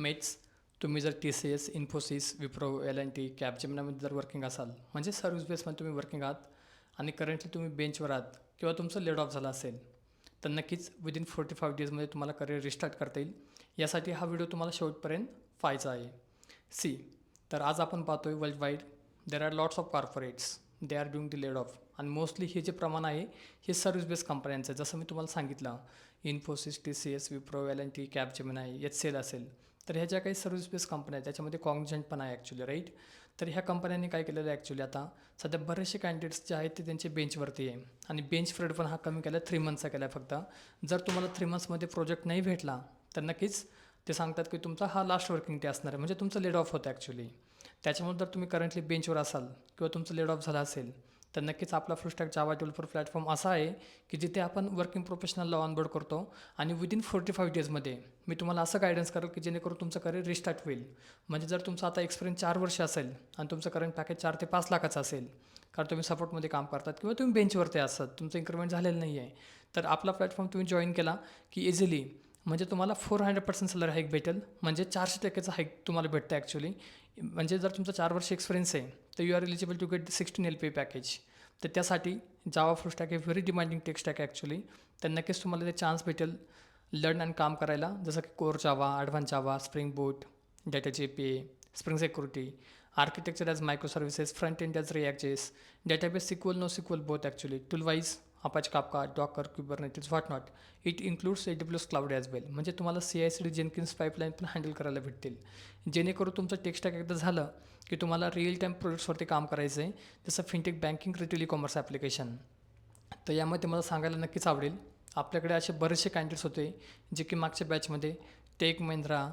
Mats तुम्ही जर TCS, Infosys, Wipro, L&T, कॅपजेमिनामध्ये जर वर्किंग असाल म्हणजे सर्व्हिस बेसमध्ये तुम्ही वर्किंग आहात आणि करंटली तुम्ही बेंचवर आहात किंवा तुमचं लेड ऑफ झालं असेल तर नक्कीच विदिन 45 डेजमध्ये तुम्हाला करिअर रिस्टार्ट करता येईल. यासाठी हा व्हिडिओ तुम्हाला शेवटपर्यंत पाहायचा आहे. सी तर आज आपण पाहतोय world wide there are lots of corporates they are doing the layoff आणि मोस्टली हे जे प्रमाण आहे हे सर्व्हिस बेस्ड कंपन्यांचं आहे. जसं मी तुम्हाला सांगितलं Infosys, TCS, Wipro, L&T, कॅपजेमिनाय, HCL असेल तर ह्या ज्या काही सर्व्हिस बेस्ड कंपन्या आहेत त्याच्यामध्ये कॉग्निझंट पण आहे ॲक्च्युली राईट. तर ह्या कंपन्यांनी काय केलेलं आहे ॲक्च्युली आता सध्या बरेचसे कॅन्डिडेट्स जे आहेत ते त्यांचे बेंचवरती आहे आणि बेंच पिरियड पण हा कमी केला आहे 3 मंथचा केला आहे फक्त. जर तुम्हाला 3 मंथ्समध्ये प्रोजेक्ट नाही भेटला तर नक्कीच ते सांगतात की तुमचा हा लास्ट वर्किंग डे असणार आहे म्हणजे तुमचं लेड ऑफ होतं ॲक्च्युली. त्याच्यामुळे जर तुम्ही करंटली बेंचवर असाल किंवा तुमचं लेड ऑफ झालं असेल तर नक्कीच आपला फुल स्टॅक जावा डेव्हलपर प्लॅटफॉर्म असा आहे की जिथे आपण वर्किंग प्रोफेशनलला ऑनबोर्ड करतो आणि विदिन 45 डेजमध्ये मी तुम्हाला असं गायडन्स करेल की जेणेकरून तुमचं करिअर रिस्टार्ट होईल. म्हणजे जर तुमचा आता एक्सपिरियन्स 4 वर्ष असेल आणि तुमचं करंट पॅकेज 4 ते 5 लाखाचं असेल कारण तुम्ही सपोर्टमध्ये काम करतात किंवा तुम्ही बेंचवरती असतात तुमचं इन्क्रिमेंट झालेलं नाही आहे तर आपला प्लॅटफॉर्म तुम्ही जॉईन केला की इझिली म्हणजे तुम्हाला 400% सॅलरी हाईक भेटेल म्हणजे 400% हाईक तुम्हाला भेटतं ॲक्च्युली. म्हणजे जर तुमचा 4 वर्ष एक्सपिरियन्स आहे तर you are eligible to get 16 LPA package. तर त्यासाठी जावा फुल स्टॅक हे very demanding tech stack actually. तर नक्कीच तुम्हाला ते चान्स भेटेल लर्न आणि काम करायला जसं की core Java, advanced Java, spring boot, data JPA, spring security, architecture as micro services, front end as React.js, database SQL, no SQL both actually, tool wise Apache Kafka, Docker, Kubernetes, what not. It includes AWS cloud as well. म्हणजे तुम्हाला CI/CD Jenkins pipeline पण handle करायला भेटतील जेणेकरून तुमचं take stack एकदा झालं की तुम्हाला रिअल टाईम प्रोजेक्ट्सवरती काम करायचं आहे जसं fintech, banking, retail, commerce application. तर यामध्ये मला सांगायला नक्कीच आवडेल आपल्याकडे असे बरेचसे कॅन्डिडेट्स होते जे की मागच्या बॅचमध्ये टेक महिंद्रा,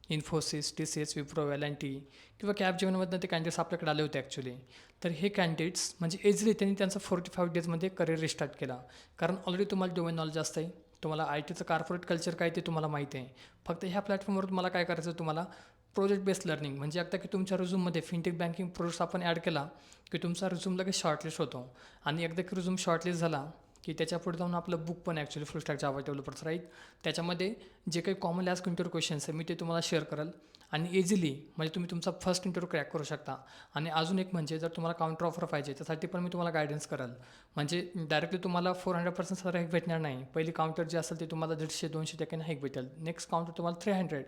इन्फोसिस, TCS, विप्रो, L&T किंवा कॅपजेमिनामधनं ते कॅन्डिडेट्स आपल्याकडे आले होते ॲक्च्युली. तर हे कॅन्डिडेट्स म्हणजे इझिली त्यांनी त्यांचं 45 डेजमध्ये करिअर रिस्टार्ट केला कारण ऑलरेडी तुम्हाला डोमेन नॉलेज जास्त आहे. तुम्हाला IT चं कॉर्पोरेट कल्चर काय ते तुम्हाला माहिती आहे. फक्त ह्या प्लॅटफॉर्मवर तुम्हाला काय करायचं तुम्हाला प्रोजेक्ट बेस्ड लर्निंग म्हणजे एकदा की तुमच्या रिझ्यूममध्ये फिनटेक बँकिंग प्रोजेक्ट्स आपण ॲड केला की तुमचा रिझ्यूम लगेच शॉर्टलिस्ट होतो आणि एकदा की रिझ्यूम शॉर्टलिस्ट झाला की त्याच्या पुढे जाऊन आपलं बुक पण ॲक्च्युली फुल स्टॅक जावा डेव्हलपर्स राईट. त्याच्यामध्ये जे काही कॉमन ॲज इंटरव्ह्यू क्वेश्चन्स आहे मी ते तुम्हाला शेअर कराल आणि इझिली म्हणजे तुम्ही तुमचा फर्स्ट इंटरव्ह्यू क्रॅक करू शकता. आणि अजून एक म्हणजे जर तुम्हाला काउंटर ऑफर पाहिजे त्यासाठी पण मी तुम्हाला गायडन्स कराल. म्हणजे डायरेक्टली तुम्हाला 400% सॅलरी हाईक भेटणार नाही. पहिली काउंटर जे असेल ते तुम्हाला 150-200% हाईक भेटेल. नेक्स्ट काउंटर तुम्हाला 300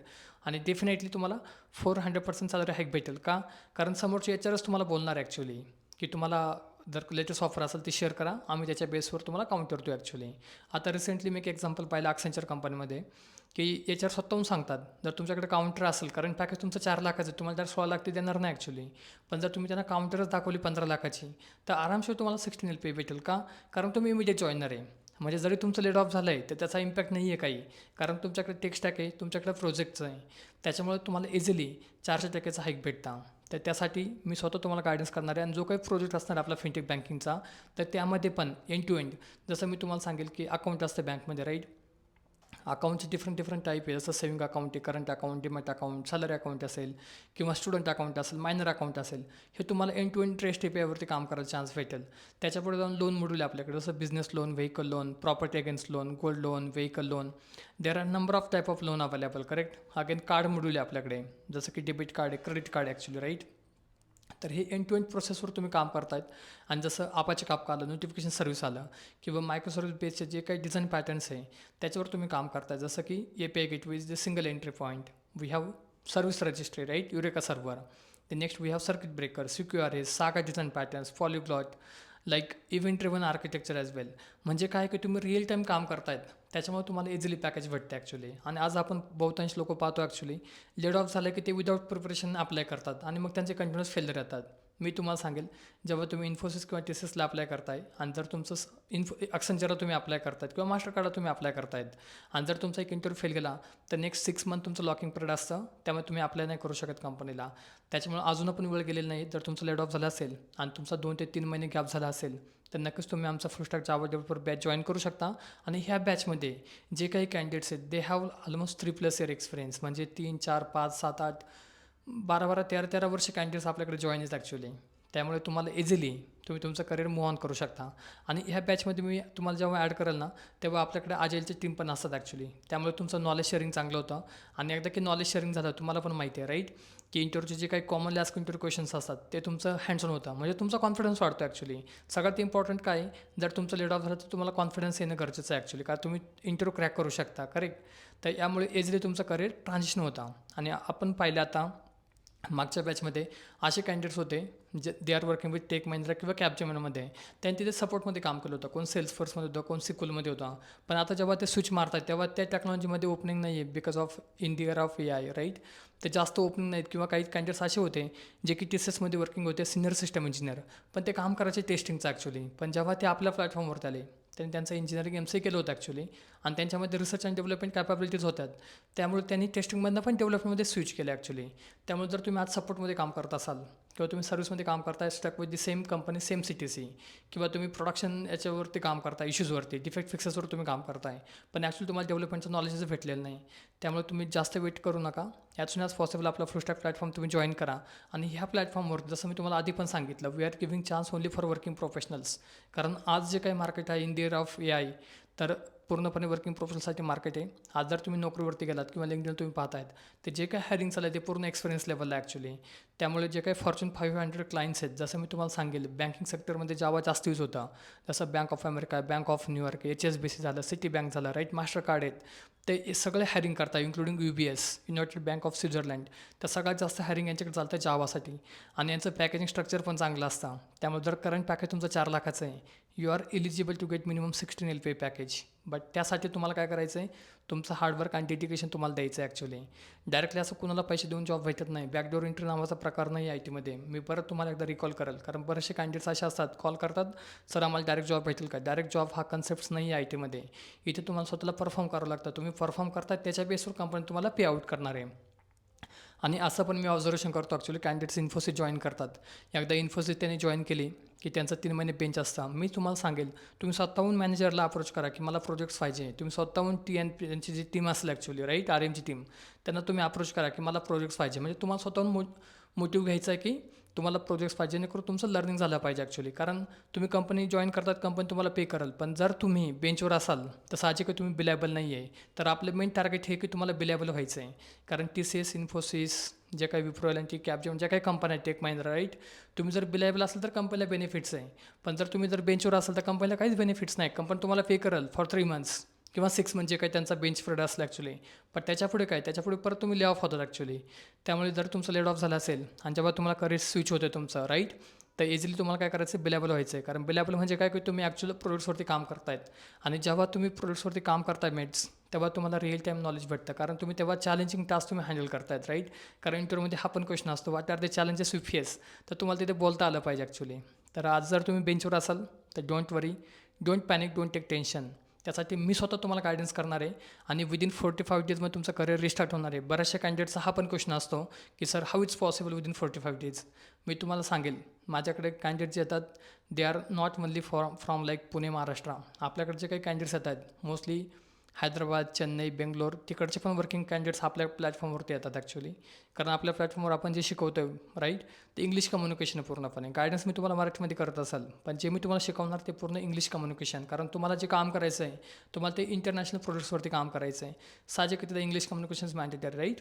आणि डेफिनेटली तुम्हाला 400% सॅलरी हाईक भेटेल का कारण समोरचे HRच तुम्हाला बोलणार ॲक्च्युली की तुम्हाला जर लेटेस्ट ऑफर असेल ती शेअर करा आम्ही त्याच्या बेसवर तुम्हाला काउंट करतो ॲक्च्युली. आता रिसेंटली मी एक एक्झाम्पल पाहिलं Accenture कंपनीमध्ये की HR स्वतःहून सांगतात जर तुमच्याकडे काउंटर असेल कारण पॅकेज तुमचं 4 लाखाचं तुम्हाला जर 16 लाख ते देणार नाही ॲक्च्युली. पण जर तुम्ही त्यांना काउंटरच दाखवली 15 लाखाची तर आरामशीर तुम्हाला 16 LPA भेटेल का कारण तुम्ही इमिडिएट जॉईनर आहे. म्हणजे जरी तुमचं लेड ऑफ झालं आहे तर त्याचा इम्पॅक्ट नाही आहे काही कारण तुमच्याकडे टेक स्टॅक आहे, तुमच्याकडे प्रोजेक्टचं आहे. त्याच्यामुळे तुम्हाला इझिली 400% हाईक भेटता. तर त्यासाठी मी स्वतः तुम्हाला गायडन्स करणार आहे आणि जो काही प्रोजेक्ट असणार आपला फिनटेक बँकिंगचा तर त्यामध्ये पण एंड टू एंड जसं मी तुम्हाला सांगेल की अकाउंट असतं बँकमध्ये राईट. अकाउंटचे डिफरंट टाईप आहे जसं सेविंग अकाउंट आहे, current account, demat account, salary account असेल किंवा स्टुडंट अकाउंट असेल, मायनर अकाउंट असेल. हे तुम्हाला एंड टू एंड ट्रेस्ट APIवरती काम करायला चान्स भेटेल. त्याच्यापुढे जाऊन लोन मॉड्यूल आहे आपल्याकडे जसं business loan, vehicle loan, property against loan, gold loan, vehicle loan. There are number of type of loan available correct. Again card module आहे आपल्याकडे जसं की डेबिट कार्ड आहे, क्रेडिट कार्ड ॲक्च्युली राईट. तर हे एंड टू एंड प्रोसेसवर तुम्ही काम करतायत आणि जसं Apache Kafka आलं, नोटिफिकेशन सर्व्हिस आलं किंवा मायक्रो सर्व्हिस बेसचे जे काही डिझाईन पॅटर्न्स आहे त्याच्यावर तुम्ही काम करताय जसं की API gateway is the single entry point. We have service registry right, Eureka server. The next we have circuit breaker, CQRS, saga design patterns, polyglot like event driven architecture as well. म्हणजे काय की तुम्ही real time काम करतायत त्याच्यामुळे तुम्हाला easily package भेटते actually. आणि आज आपण बहुतांश लोक पाहतो ॲक्च्युली लेड ऑफ झालं की ते विदाऊट प्रिपरेशन अप्लाय करतात आणि मग त्यांचे कंटिन्युअस फेल्युअर येतात. मी तुम्हाला सांगेल जेव्हा तुम्ही इन्फोसिस किंवा TCSला अप्लाय करताय आणि जर तुमचं Accentureला तुम्ही अप्लाय करतायत किंवा मास्टरकार्डला तुम्ही अप्लाय करतायत आणि जर तुमचा एक इंटरव्ह्यू फेल गेला तर नेक्स्ट 6 मंथ तुमचं लॉकिंग पिरियड असतं त्यामुळे तुम्ही अप्लाय नाही करू शकत कंपनीला. त्याच्यामुळे अजून पण वेळ गेलेला नाही. जर तुमचं लेड ऑफ झालं असेल आणि तुमचा 2 ते 3 महिने गॅप झाला असेल तर नक्कीच तुम्ही आमचा फुल स्टॅक जावा डेव्हलपर बॅच जॉईन करू शकता. आणि ह्या बॅचमध्ये जे काही कॅन्डिडेट्स आहेत they have almost 3+ year experience म्हणजे 3, 4, 5, 7, 8, 12, 13 वर्ष कॅन्डिडेट्स आपल्याकडे जॉईन आहेत ॲक्च्युली. त्यामुळे तुम्हाला इझिली तुम्ही तुमचं करिअर मूव्ह ऑन करू शकता. आणि ह्या बॅचमध्ये मी तुम्हाला जेव्हा ॲड करेल ना, तेव्हा आपल्याकडे आजाईलची टीम पण असतात ॲक्च्युली. त्यामुळे तुमचं नॉलेज शेअरिंग चांगलं होतं. आणि एकदा की नॉलेज शेअरिंग झालं, तुम्हाला पण माहिती आहे राईट, की इंटरव्ह्यूचे जे काही कॉमनली आस्क इंटरव्ह्यू क्वेश्चन्स असतात ते तुमचं हँड्स ऑन होतं. म्हणजे तुमचा कॉन्फिडन्स वाढतो ॲक्च्युली. सगळ्यात इम्पॉर्टंट काय आहे, जर तुमचं लेड ऑफ झालं तर तुम्हाला कॉन्फिडन्स येणं गरजेचं आहे ॲक्च्युली, कारण तुम्ही इंटरव्ह्यू क्रॅक करू शकता, करेक्ट. तर यामुळे इझिली तुमचं करिअर ट्रान्झिशन होतं. आणि आपण पाहिलं आता मागच्या बॅचमध्ये असे कॅन्डिडेट्स होते जे they are working with Tech Mahindra किंवा कॅपजेमिनीमध्ये. त्यांनी तिथे सपोर्टमध्ये काम केलं होतं, कोण सेल्सफोर्समध्ये होतं, कोण सिक्युलमध्ये होता. पण आता जेव्हा ते स्विच मारतात तेव्हा त्या टेक्नॉलॉजीमध्ये ओपनिंग नाही आहे, because of in the year of AI right. ते जास्त ओपनिंग नाहीत. किंवा काही कॅन्डिडेट्स असे होते जे की TCSमध्ये वर्किंग होते, सिनियर सिस्टम इंजिनियर, पण ते काम करायचे टेस्टिंगचं ॲक्च्युली. पण जेव्हा ते आपल्या प्लॅटफॉर्मवरती आले, त्यांनी त्यांचं इंजिनिअरिंग MCA केलं होतं ॲक्च्युली, आणि त्यांच्यामध्ये रिसर्च अँड डेव्हलपमेंट कॅपॅबिलिटीज होत्यात. त्यामुळे त्यांनी टेस्टिंगमधनं पण डेव्हलपमेंटमध्ये स्विच केलं ॲक्च्युली. त्यामुळे जर तुम्ही आज सपोर्टमध्ये काम करत असाल किंवा तुम्ही सर्व्हिसमध्ये काम करताय, stuck with the same company, same CTC, किंवा तुम्ही प्रोडक्शन याच्यावरती काम करताय, इश्यूजवरती, डिफेक्ट फिक्सेसवर तुम्ही काम करताय, पण ॲक्च्युली तुम्हाला डेव्हलपमेंटचं नॉलेजच भेटलेलं नाही. त्यामुळे तुम्ही जास्त वेट करू नका. ॲज सून ॲज पॉसिबल आपला फुल स्टॅक प्लॅटफॉर्म तुम्ही जॉईन करा. आणि ह्या प्लॅटफॉर्मवर जसं मी तुम्हाला आधी पण सांगितलं, we are giving chance only for working professionals. कारण आज जे काही मार्केट आहे in the year of AI, तर पूर्णपणे वर्किंग प्रोफेशनलसाठी मार्केट आहे. आज जर तुम्ही नोकरीवरती गेलात किंवा लिंक्डइन तुम्ही पाहतायत, ते जे काही हायरिंग चालू आहे ते पूर्ण एक्सपिरियन्स लेवलला ॲक्च्युली. त्यामुळे जे काही फॉर्च्यून 500 क्लायंट्स आहेत, जसं मी तुम्हाला सांगेल, बँकिंग सेक्टरमध्ये जावा जास्त यूज होता. जसं bank of America, bank of New York, HSBC झालं, सिटी बँक झालं, राईट, मास्टरकार्ड आहेत, ते सगळे हायरिंग करतात, including UBS, United bank of Switzerland. तर सगळ्यात जास्त हायरिंग यांच्याकडे चालतं जावासाठी. आणि यांचं पॅकेजिंग स्ट्रक्चर पण चांगलं असतं. त्यामुळे जर करंट पॅकेज तुमचं 4 लाखाचं आहे, you are eligible to get minimum 16 LPA package. But त्यासाठी तुम्हाला काय करायचं आहे, तुमचं हार्डवर्क आणि डेडिकेशन तुम्हाला द्यायचं आहे ॲक्च्युली. डायरेक्टली असं कुणाला पैसे देऊन जॉब भेटत नाही. बॅकडोर एंट्री नावाचा प्रकार नाही आहे ITमध्ये. मी परत तुम्हाला एकदा रिकॉल करेल, कारण बरेचसे कॅन्डिडेट्स असे असतात, कॉल करतात, सर आम्हाला डायरेक्ट जॉब भेटेल का. डायरेक्ट जॉब हा कन्सेप्ट नाही आहे ITमध्ये. इथे तुम्हाला स्वतःला परफॉर्म करावं लागतं. तुम्ही परफॉर्म करता त्याच्या बेसवर कंपनी तुम्हाला पे आउट करणार आहे. आणि असं पण मी ऑब्झर्वेशन करतो ॲक्च्युली, कॅन्डिडेट्स इन्फोसिस जॉईन करतात. एकदा इन्फोसिस त्यांनी जॉईन केली की त्यांचं 3 महिने बेंच असतं. मी तुम्हाला सांगेल, तुम्ही स्वतःहून मॅनेजरला अप्रोच करा की मला प्रोजेक्ट्स पाहिजे. तुम्ही स्वतःहून त्यांची जी टीम असेल ॲक्च्युली, राईट, RMची टीम, त्यांना तुम्ही अप्रोच करा की मला प्रोजेक्ट्स पाहिजे. म्हणजे तुम्हाला स्वतःहून मोटिव्ह घ्यायचं आहे की तुम्हाला प्रोजेक्ट्स पाहिजे, जेणेकरून तुमचं लर्निंग झालं पाहिजे ॲक्च्युली. कारण तुम्ही कंपनी जॉईन करतात, कंपनी तुम्हाला पे करेल, पण जर तुम्ही बेंचवर असाल तर साहजिक आहे तुम्ही बिलेबल नाही आहे. तर आपलं मेन टार्गेट हे की तुम्हाला बिलेबल व्हायचं आहे. कारण TCS, इन्फोसिस, जे काही विप्रो, एल&T, कॅपजेमिनी, ज्या काही कंपन्या आहेत, टेक महिंद्रा, राईट, तुम्ही जर बिलेबल असाल तर कंपनीला बेनिफिट्स आहे. पण जर तुम्ही बेंचवर असाल तर कंपनीला काहीच बेनिफिट्स नाही. कंपनी तुम्हाला पे करेल फॉर 3 मंथ्स किंवा 6 मंथ, जे काही त्यांचा बेंच पिरियड असला ॲक्च्युली. पण त्याच्यापुढे काय, त्याच्यापुढे परत तुम्ही ले ऑफ होतात ॲक्च्युली. त्यामुळे जर तुमचं लेड ऑफ झालं असेल आणि जेव्हा तुम्हाला करिअर स्विच होतं तुमचं, राईट, तर इझिली तुम्हाला काय करायचं, बिलेबल व्हायचं आहे. कारण बिलेबल म्हणजे काय, की तुम्ही ॲक्च्युअल प्रोडक्ट्सवरती काम करतायत. आणि जेव्हा तुम्ही प्रोडक्ट्सवरती काम करताय मेट्स, तेव्हा तुम्हाला रिअल टाईम नॉलेज भेटतं. कारण तुम्ही तेव्हा चॅलेंजिंग टास्क तुम्ही हँडल करतायत, राईट. कारण इंटरव्ह्यूमध्ये हा पण क्वेश्चन असतो, what are the challenges you face, तर तुम्हाला तिथे बोलता आलं पाहिजे ॲक्च्युली. तर आज जर तुम्ही बेंचवर असाल तर don't worry, don't panic, don't take tension. त्यासाठी मी स्वतः तुम्हाला गायडन्स करणार आहे. आणि विदिन 45 डेजमध्ये तुमचं करिअर रिस्टार्ट होणार आहे. बऱ्याचशा कॅन्डिडेट्सचा हा पण क्वेश्चन असतो की sir how it's possible within 45 days. मी तुम्हाला सांगेल, माझ्याकडे कॅन्डिडेट्स येतात, they are not only from like Pune, Maharashtra. आपल्याकडे जे काही कॅन्डिडेट्स येतात मोस्टली हैदराबाद, चेन्नई, बेंगलोर, तिकडचे पण वर्किंग कॅन्डिडेट्स आपल्या प्लॅटफॉर्मवरती येतात ॲक्च्युली. कारण आपल्या प्लॅटफॉर्मवर आपण जे शिकवतो आहे, राईट, ते इंग्लिश कम्युनिकेशन आहे पूर्णपणे. गायडन्स मी तुम्हाला मराठीमध्ये करत असाल, पण जे मी तुम्हाला शिकवणार ते पूर्ण इंग्लिश कम्युनिकेशन. कारण तुम्हाला जे काम करायचं आहे, तुम्हाला ते इंटरनॅशनल प्रोजेक्ट्सवरती काम करायचं आहे. साहजिक आहे, तिथं इंग्लिश कम्युनिकेशन मॅन्डेटरी, राईट.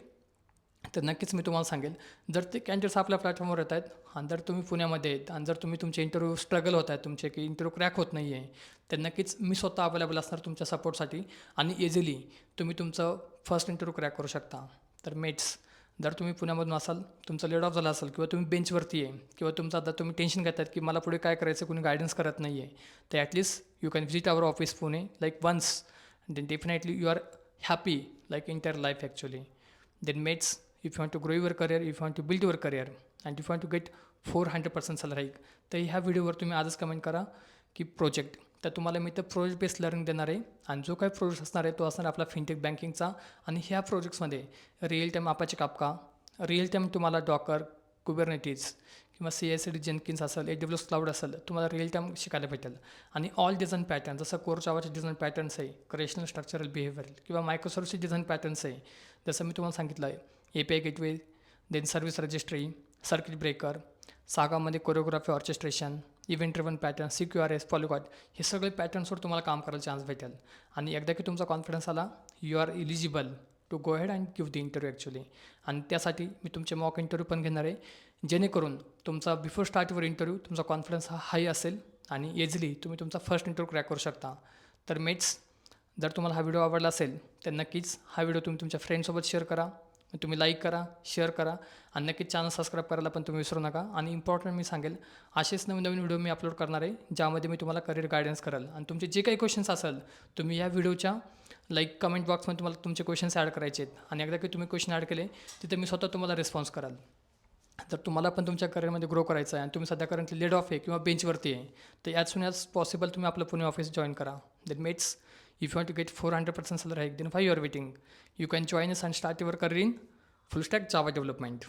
तर नक्कीच मी तुम्हाला सांगेल, जर ते कॅन्डिडेट्स आपल्या प्लॅटफॉर्मवर येत आहेत आणि जर तुम्ही पुण्यामध्ये आहेत आणि जर तुमचे इंटरव्ह्यू स्ट्रगल होत आहेत तुमचे, की इंटरव्ह्यू क्रॅक होत नाही आहे, तर नक्कीच मी स्वतः अवेलेबल असणार तुमच्या सपोर्टसाठी. आणि इझिली तुम्ही तुमचं फर्स्ट इंटरव्ह्यू क्रॅक करू शकता. तर मेट्स, जर तुम्ही पुण्यामधून असाल, तुमचं लेड ऑफ झालं असेल किंवा तुम्ही बेंचवरती आहे किंवा तुमचं आता तुम्ही टेन्शन घेतात की मला पुढे काय करायचं, कोणी गायडन्स करत नाही आहे, तर at least you can visit our office Pune like once. Then definitely you are happy like entire life actually. Then mates, if you want to grow your career, if you want to build your career, and if you want to get 400% salary hike, तर ह्या व्हिडिओवर तुम्ही आजच comment करा की project. तर तुम्हाला मी तर project based learning देणार आहे. आणि जो काही प्रोजेक्ट असणार आहे तो असणार आपला फिनटेक बँकिंगचा. आणि ह्या प्रोजेक्ट्समध्ये real time Apache कापका, real time तुम्हाला डॉकर, कुबरनेटीज किंवा CI/CD जेनकिन्स असेल, AWS क्लाउड असेल, तुम्हाला रिअल टाईम शिकायला भेटेल. आणि ऑल डिझाईन पॅटर्न, जसं कोर जावाचे डिझाईन पॅटर्न्स आहे, क्रेशनल स्ट्रक्चरल बिहेवियर किंवा मायक्रोसर्व्हिसचे डिझाईन पॅटर्न्स आहे, जसं मी तुम्हाला सांगितलं आहे, API gateway, then service registry, circuit breaker, सागामध्ये choreography, orchestration, event driven pattern, CQRS, polyglot हे सगळे पॅटर्न्सवर तुम्हाला काम करायला चान्स भेटेल. आणि एकदा की तुमचा कॉन्फिडन्स आला, you are eligible to go head and give the interview actually. आणि त्यासाठी मी तुमचे मॉक इंटरव्ह्यू पण घेणार आहे, जेणेकरून तुमचा बिफोर स्टार्टवर इंटरव्ह्यू तुमचा कॉन्फिडन्स हा हाय असेल आणि इझिली तुम्ही तुमचा फर्स्ट इंटरव्ह्यू क्रॅक करू शकता. तर मेट्स, जर तुम्हाला हा व्हिडिओ आवडला असेल तर नक्कीच हा व्हिडिओ तुम्ही तुमच्या फ्रेंडसोबत शेअर करा, तुम्ही लाईक करा, शेअर करा आणि नक्कीच चॅनल सबस्क्राईब करायला पण तुम्ही विसरू नका. आणि इम्पॉर्टंट मी सांगेल, असेच नवीन नवीन व्हिडिओ मी अपलोड करणार आहे, ज्यामध्ये मी तुम्हाला करिअर गायडन्स करेल. आणि तुमचे जे काही क्वेश्चन्स असेल तुम्ही या व्हिडिओच्या कमेंट बॉक्समध्ये तुम्हाला तुमचे क्वेश्चन्स ॲड करायचे आहेत. आणि एकदा की तुम्ही क्वेश्चन ॲड केले तिथे मी स्वतः तुम्हाला रिस्पॉन्स कराल. जर तुम्हाला पण तुमच्या करिअरमध्ये ग्रो करायचं आहे आणि तुम्ही सध्या करंटली लेड ऑफ आहे किंवा बेंचवरती आहे, तर ॲज सून ॲज पॉसिबल तुम्ही आपलं पुणे ऑफिस जॉईन करा. Then mates, if you want to get 400% salary hike, then why you are waiting? You can join us and start your career in full stack Java development.